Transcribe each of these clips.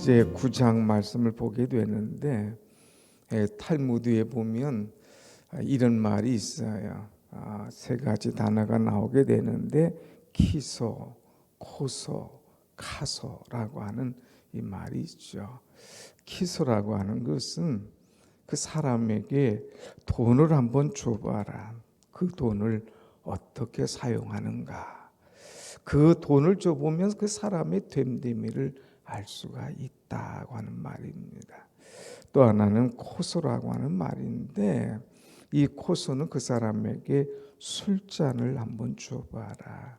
이제 9장 말씀을 보게 되는데 탈무드에 보면 이런 말이 있어요. 세 가지 단어가 나오게 되는데 키소, 코소, 카소라고 하는 이 말이 있죠. 키소라고 하는 것은 그 사람에게 돈을 한번 줘봐라. 그 돈을 어떻게 사용하는가. 그 돈을 줘보면 그 사람의 됨됨이를 알 수가 있다고 하는 말입니다. 또 하나는 코소라고 하는 말인데 이 코소는 그 사람에게 술잔을 한번 줘봐라.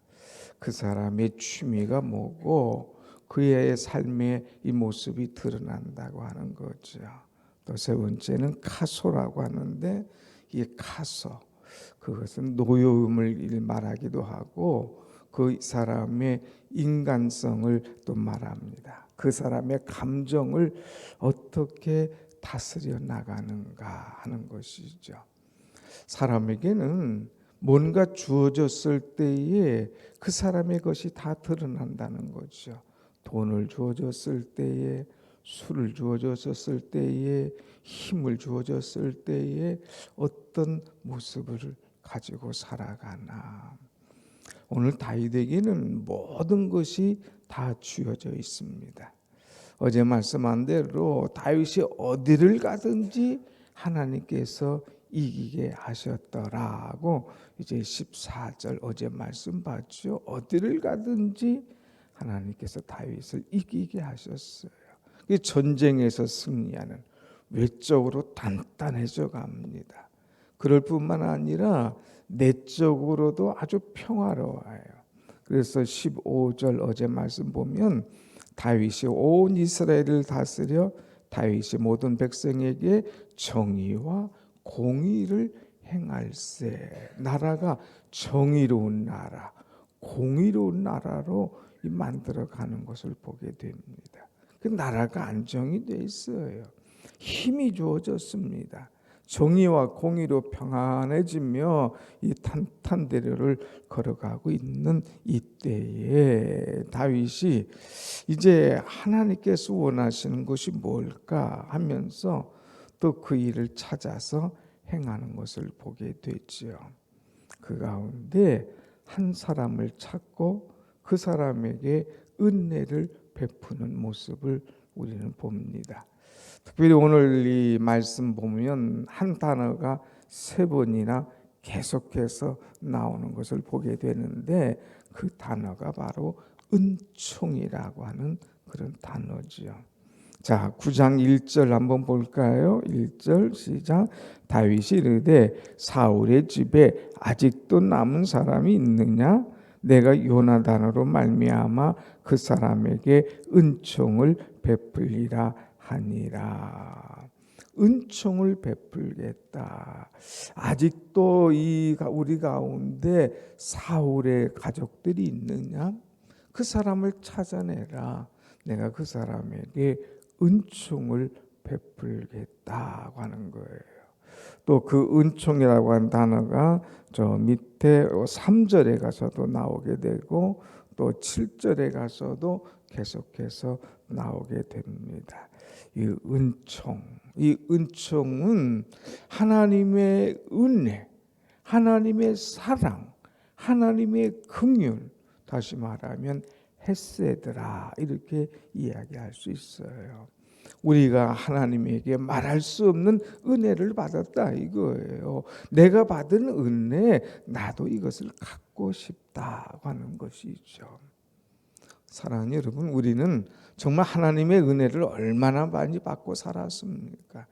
그 사람의 취미가 뭐고 그의 삶의 이 모습이 드러난다고 하는 거죠. 또 세 번째는 카소라고 하는데 이 카소 그것은 노여움을 말하기도 하고 그 사람의 인간성을 또 말합니다. 그 사람의 감정을 어떻게 다스려 나가는가 하는 것이죠. 사람에게는 뭔가 주어졌을 때에 그 사람의 것이 다 드러난다는 거죠. 돈을 주어졌을 때에, 술을 주어졌을 때에, 힘을 주어졌을 때에 어떤 모습을 가지고 살아가나. 오늘 다윗에게는 모든 것이 다 주어져 있습니다. 어제 말씀한 대로 다윗이 어디를 가든지 하나님께서 이기게 하셨더라고 이제 14절 어제 말씀 봤죠. 어디를 가든지 하나님께서 다윗을 이기게 하셨어요. 전쟁에서 승리하는 외적으로 단단해져 갑니다. 그럴 뿐만 아니라 내적으로도 아주 평화로워요. 그래서 15절 어제 말씀 보면 다윗이 온 이스라엘을 다스려 다윗이 모든 백성에게 정의와 공의를 행할세. 나라가 정의로운 나라, 공의로운 나라로 만들어가는 것을 보게 됩니다. 그 나라가 안정이 돼 있어요. 힘이 주어졌습니다. 정의와 공의로 평안해지며 이 탄탄대로를 걸어가고 있는 이때에 다윗이 이제 하나님께서 원하시는 것이 뭘까 하면서 또 그 일을 찾아서 행하는 것을 보게 되지요. 그 가운데 한 사람을 찾고 그 사람에게 은혜를 베푸는 모습을 우리는 봅니다. 특별히 오늘 이 말씀 보면 한 단어가 세 번이나 계속해서 나오는 것을 보게 되는데 그 단어가 바로 은총이라고 하는 그런 단어지요. 자, 9장 1절 한번 볼까요? 1절 시작. 다윗이 이르되 사울의 집에 아직도 남은 사람이 있느냐? 내가 요나단으로 말미암아 그 사람에게 은총을 베풀리라 하니라. 은총을 베풀겠다. 아직도 우리 가운데 사울의 가족들이 있느냐? 그 사람을 찾아내라. 내가 그 사람에게 은총을 베풀겠다고 하는 거예요. 또 그 은총이라고 하는 단어가 저 밑에 3절에 가서도 나오게 되고 또 7절에 가서도 계속해서 나오게 됩니다. 이 은총은 하나님의 은혜, 하나님의 사랑, 하나님의 긍휼, 다시 말하면 헤세드라 이렇게 이야기할 수 있어요. 우리가 하나님에게 말할 수 없는 은혜를 받았다 이거예요. 내가 받은 은혜 나도 이것을 갖고 싶다고 하는 것이죠. 사랑하는 여러분, 우리는 정말 하나님의 은혜를 얼마나 많이 받고 살았습니까?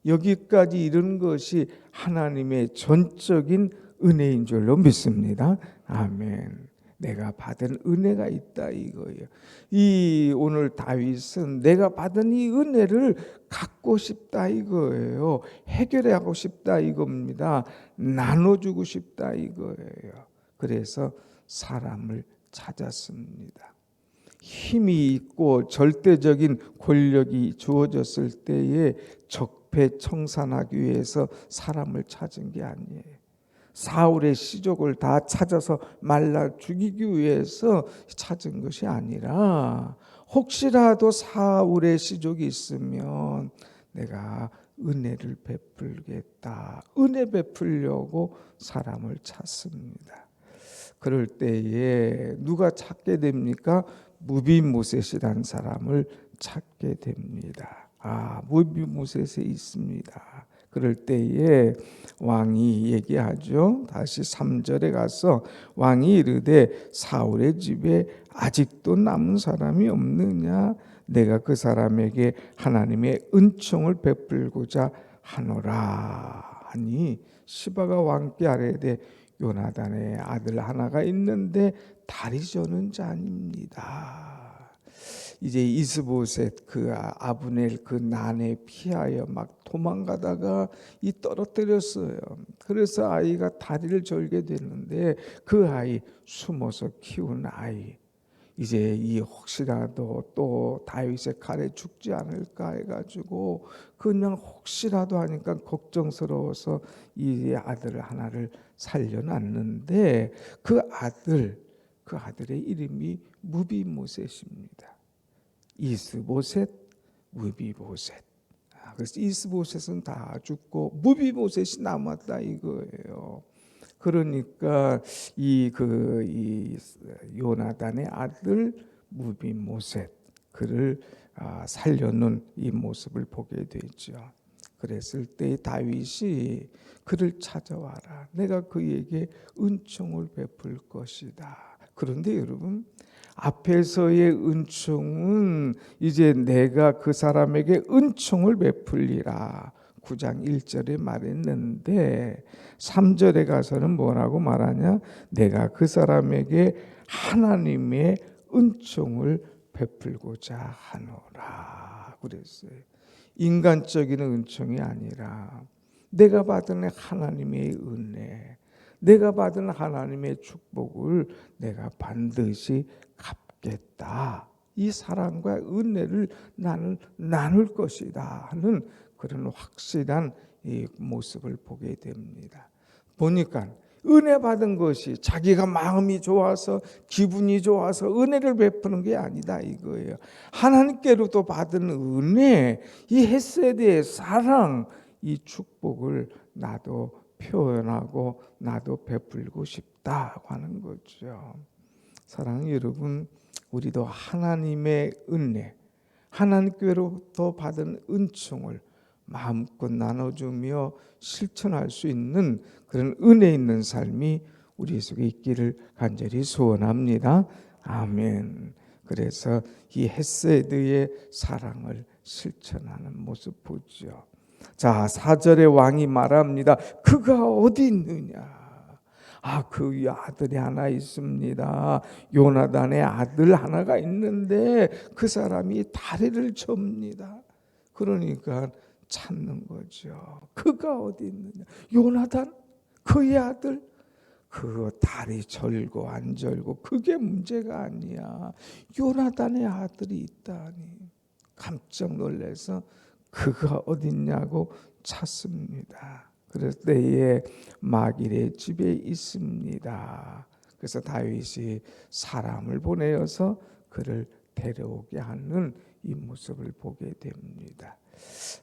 여기까지 이른 것이 하나님의 전적인 은혜인 줄로 믿습니다. 아멘. 내가 받은 은혜가 있다 이거예요. 이 오늘 다윗은 내가 받은 이 은혜를 갖고 싶다 이거예요. 해결하고 싶다 이겁니다. 나눠주고 싶다 이거예요. 그래서 사람을 찾았습니다. 힘이 있고 절대적인 권력이 주어졌을 때에 적폐청산하기 위해서 사람을 찾은 게 아니에요. 사울의 시족을 다 찾아서 말라 죽이기 위해서 찾은 것이 아니라 혹시라도 사울의 시족이 있으면 내가 은혜를 베풀겠다. 은혜 베풀려고 사람을 찾습니다. 그럴 때에 누가 찾게 됩니까? 무비모셋이라는 사람을 찾게 됩니다. 무비모셋에 있습니다. 그럴 때에 왕이 얘기하죠. 다시 3절에 가서 왕이 이르되 사울의 집에 아직도 남은 사람이 없느냐? 내가 그 사람에게 하나님의 은총을 베풀고자 하노라 하니 시바가 왕께 아뢰되 요나단의 아들 하나가 있는데 다리 저는 자입니다. 이제 이스보셋 그 아브넬 그 난에 피하여 막 도망가다가 떨어뜨렸어요. 그래서 아이가 다리를 절게 됐는데 그 아이 숨어서 키운 아이. 이제 혹시라도 또 다윗의 칼에 죽지 않을까 해가지고 그냥 혹시라도 하니까 걱정스러워서 이 아들 하나를 살려놨는데 그 아들의 이름이 무비모셋입니다. 이스보셋, 무비모셋. 그래서 이스보셋은 다 죽고 무비모셋이 남았다 이거예요. 그러니까 이 요나단의 아들 무비모셋 그를 살려놓은 이 모습을 보게 되죠. 그랬을 때 다윗이 그를 찾아와라. 내가 그에게 은총을 베풀 것이다. 그런데 여러분 앞에서의 은총은 이제 내가 그 사람에게 은총을 베풀리라 9장 1절에 말했는데 3절에 가서는 뭐라고 말하냐? 내가 그 사람에게 하나님의 은총을 베풀고자 하노라 그랬어요. 인간적인 은총이 아니라 내가 받은 하나님의 은혜, 내가 받은 하나님의 축복을 내가 반드시 갚겠다. 이 사랑과 은혜를 나는 나눌 것이다 하는 그런 확실한 이 모습을 보게 됩니다. 보니까 은혜 받은 것이 자기가 마음이 좋아서 기분이 좋아서 은혜를 베푸는 게 아니다 이거예요. 하나님께로부터 받은 은혜, 이 헤세드의 사랑, 이 축복을 나도 표현하고 나도 베풀고 싶다고 하는 거죠. 사랑하는 여러분, 우리도 하나님의 은혜, 하나님께로부터 받은 은총을 마음껏 나눠주며 실천할 수 있는 그런 은혜 있는 삶이 우리 속에 있기를 간절히 소원합니다. 아멘. 그래서 이 헤세드의 사랑을 실천하는 모습 보죠. 자, 4절에 왕이 말합니다. 그가 어디 있느냐? 그 아들이 하나 있습니다. 요나단의 아들 하나가 있는데 그 사람이 다리를 접니다. 그러니까 찾는 거죠. 그가 어디 있느냐? 요나단? 그의 아들? 그 다리 절고 안 절고 그게 문제가 아니야. 요나단의 아들이 있다니. 깜짝 놀라서 그가 어디 있냐고 찾습니다. 그럴 때에 마길의 집에 있습니다. 그래서 다윗이 사람을 보내어서 그를 데려오게 하는 이 모습을 보게 됩니다.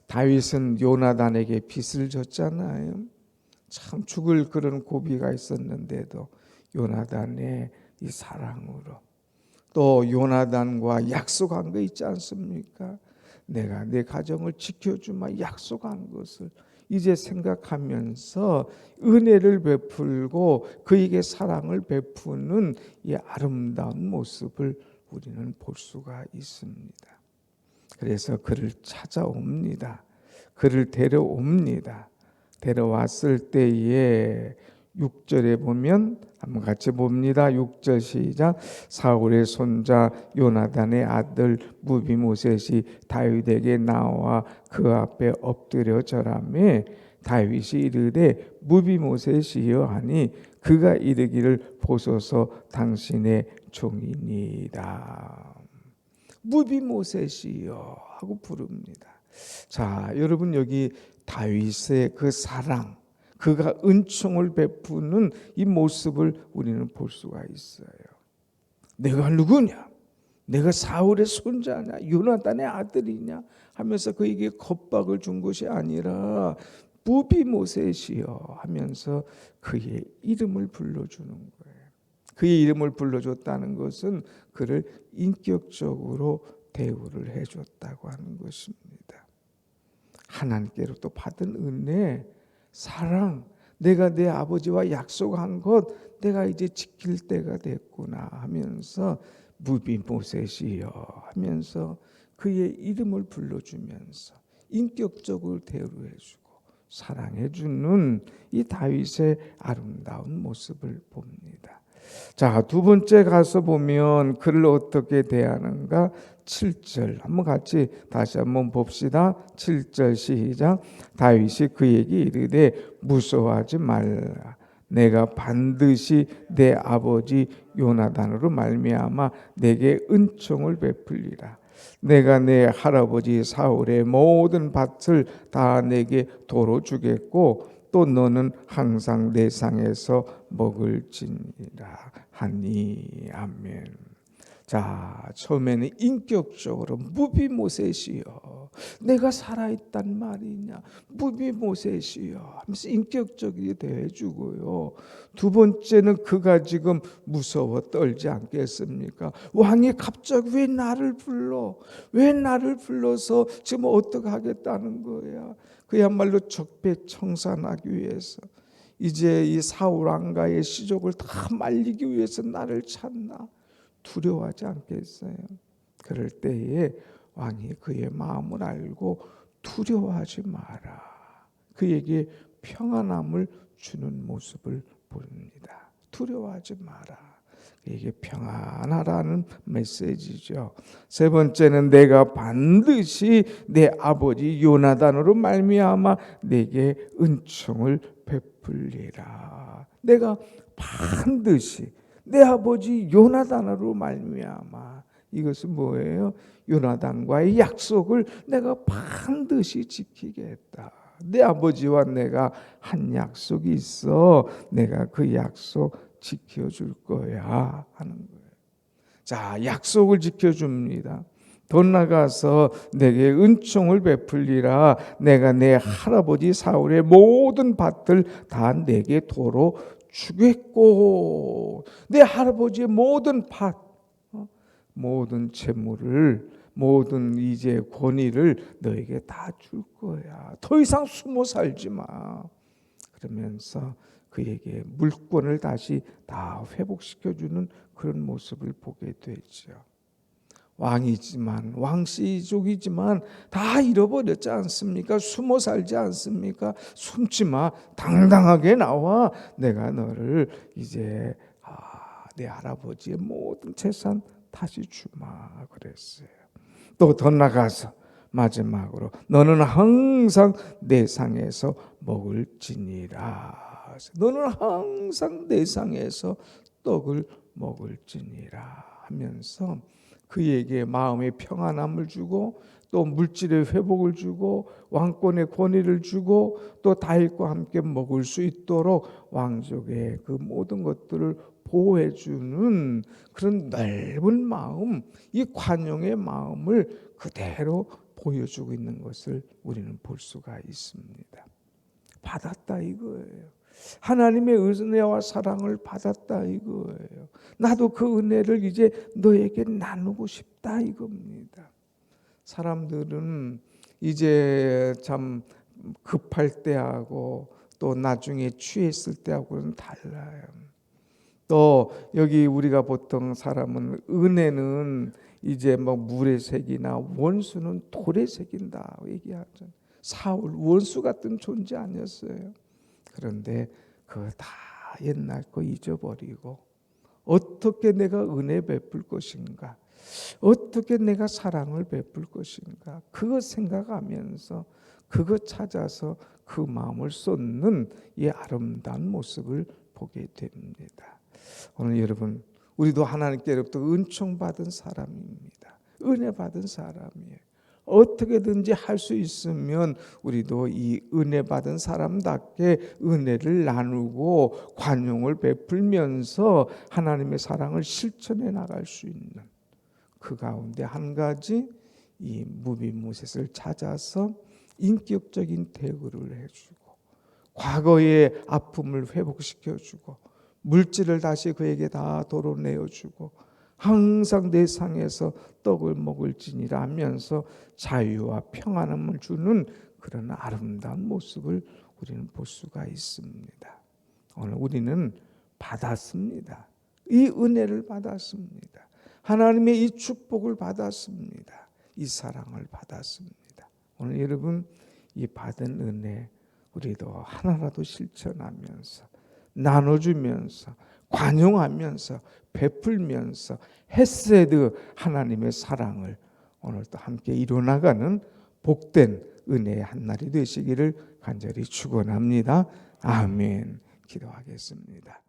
다윗은 요나단에게 빚을 졌잖아요. 참 죽을 그런 고비가 있었는데도 요나단의 이 사랑으로 또 요나단과 약속한 거 있지 않습니까? 내가 내 가정을 지켜주마 약속한 것을 이제 생각하면서 은혜를 베풀고 그에게 사랑을 베푸는 이 아름다운 모습을 우리는 볼 수가 있습니다. 그래서 그를 찾아옵니다. 그를 데려옵니다. 데려왔을 때에 6절에 보면 한번 같이 봅니다. 6절 시작. 사울의 손자 요나단의 아들 무비모셋이 다윗에게 나와 그 앞에 엎드려 절하매 다윗이 이르되 무비모셋이여 하니 그가 이르기를 보소서 당신의 종이니이다. 무비모셋이여 하고 부릅니다. 자, 여러분 여기 다윗의 그 사랑, 그가 은총을 베푸는 이 모습을 우리는 볼 수가 있어요. 내가 누구냐? 내가 사울의 손자냐, 요나단의 아들이냐 하면서 그에게 겁박을 준 것이 아니라 무비모셋이여 하면서 그의 이름을 불러주는 거예요. 그의 이름을 불러줬다는 것은 그를 인격적으로 대우를 해줬다고 하는 것입니다. 하나님께로부터 받은 은혜, 사랑, 내가 내 아버지와 약속한 것 내가 이제 지킬 때가 됐구나 하면서 무비모셋이여 하면서 그의 이름을 불러주면서 인격적으로 대우해주고 사랑해주는 이 다윗의 아름다운 모습을 봅니다. 자, 두 번째 가서 보면 그를 어떻게 대하는가? 7절 한번 같이 다시 한번 봅시다. 7절 시작. 다윗이 그에게 이르되 무서워하지 말라. 내가 반드시 내 아버지 요나단으로 말미암아 내게 은총을 베풀리라. 내가 내 할아버지 사울의 모든 밭을 다 내게 도로 주겠고 또 너는 항상 내 상에서 먹을지니라 하니. 아멘. 자, 처음에는 인격적으로 무비모셋이여 내가 살아있단 말이냐, 무비모셋이여 하면서 인격적이게 대해주고요. 두 번째는 그가 지금 무서워 떨지 않겠습니까? 왕이 갑자기 왜 나를 불러? 왜 나를 불러서 지금 어떻게 하겠다는 거야? 그야말로 적폐청산하기 위해서 이제 이 사울 왕가의 시족을 다 말리기 위해서 나를 찾나? 두려워하지 않겠어요? 그럴 때에 왕이 그의 마음을 알고 두려워하지 마라. 그에게 평안함을 주는 모습을 봅니다. 두려워하지 마라. 그에게 평안하라는 메시지죠. 세 번째는 내가 반드시 내 아버지 요나단으로 말미암아 내게 은총을 베풀리라. 내가 반드시 내 아버지 요나단으로 말미암아. 이것은 뭐예요? 요나단과의 약속을 내가 반드시 지키겠다. 내 아버지와 내가 한 약속이 있어. 내가 그 약속 지켜줄 거야 하는 거예요. 자, 약속을 지켜줍니다. 더 나가서 내게 은총을 베풀리라. 내가 내 할아버지 사울의 모든 밭을 다 내게 도로 주겠고 내 할아버지의 모든 밭, 모든 재물을, 모든 이제 권위를 너에게 다 줄 거야. 더 이상 숨어 살지 마. 그러면서 그에게 물권을 다시 다 회복시켜주는 그런 모습을 보게 되죠. 왕이지만 왕씨족이지만 다 잃어버렸지 않습니까? 숨어 살지 않습니까? 숨지 마. 당당하게 나와. 내가 너를 이제 내 할아버지의 모든 재산 다시 주마 그랬어요. 또 더 나가서 마지막으로 너는 항상 내 상에서 먹을지니라. 너는 항상 내 상에서 떡을 먹을지니라 하면서 그에게 마음의 평안함을 주고 또 물질의 회복을 주고 왕권의 권위를 주고 또 다윗과 함께 먹을 수 있도록 왕족의 그 모든 것들을 보호해 주는 그런 넓은 마음, 이 관용의 마음을 그대로 보여주고 있는 것을 우리는 볼 수가 있습니다. 받았다 이거예요. 하나님의 은혜와 사랑을 받았다 이거예요. 나도 그 은혜를 이제 너에게 나누고 싶다 이겁니다. 사람들은 이제 참 급할 때하고 또 나중에 취했을 때하고는 달라요. 또 여기 우리가 보통 사람은 은혜는 이제 뭐 물의 색이나 원수는 돌의 색인다 얘기하죠. 사울 원수 같은 존재 아니었어요. 그런데 그거 다 옛날 거 잊어버리고 어떻게 내가 은혜 베풀 것인가, 어떻게 내가 사랑을 베풀 것인가, 그거 생각하면서 그거 찾아서 그 마음을 쏟는 이 아름다운 모습을 보게 됩니다. 오늘 여러분 우리도 하나님께로부터 은총받은 사람입니다. 은혜 받은 사람이에요. 어떻게든지 할 수 있으면 우리도 이 은혜 받은 사람답게 은혜를 나누고 관용을 베풀면서 하나님의 사랑을 실천해 나갈 수 있는 그 가운데 한 가지 이 무비모셋을 찾아서 인격적인 대우를 해주고 과거의 아픔을 회복시켜주고 물질을 다시 그에게 다 도로내어주고 항상 내 상에서 떡을 먹을지니라 하면서 자유와 평안함을 주는 그런 아름다운 모습을 우리는 볼 수가 있습니다. 오늘 우리는 받았습니다. 이 은혜를 받았습니다. 하나님의 이 축복을 받았습니다. 이 사랑을 받았습니다. 오늘 여러분 이 받은 은혜 우리도 하나라도 실천하면서 나눠주면서 관용하면서 베풀면서 헤세드 하나님의 사랑을 오늘도 함께 이뤄나가는 복된 은혜의 한날이 되시기를 간절히 축원합니다. 아멘. 기도하겠습니다.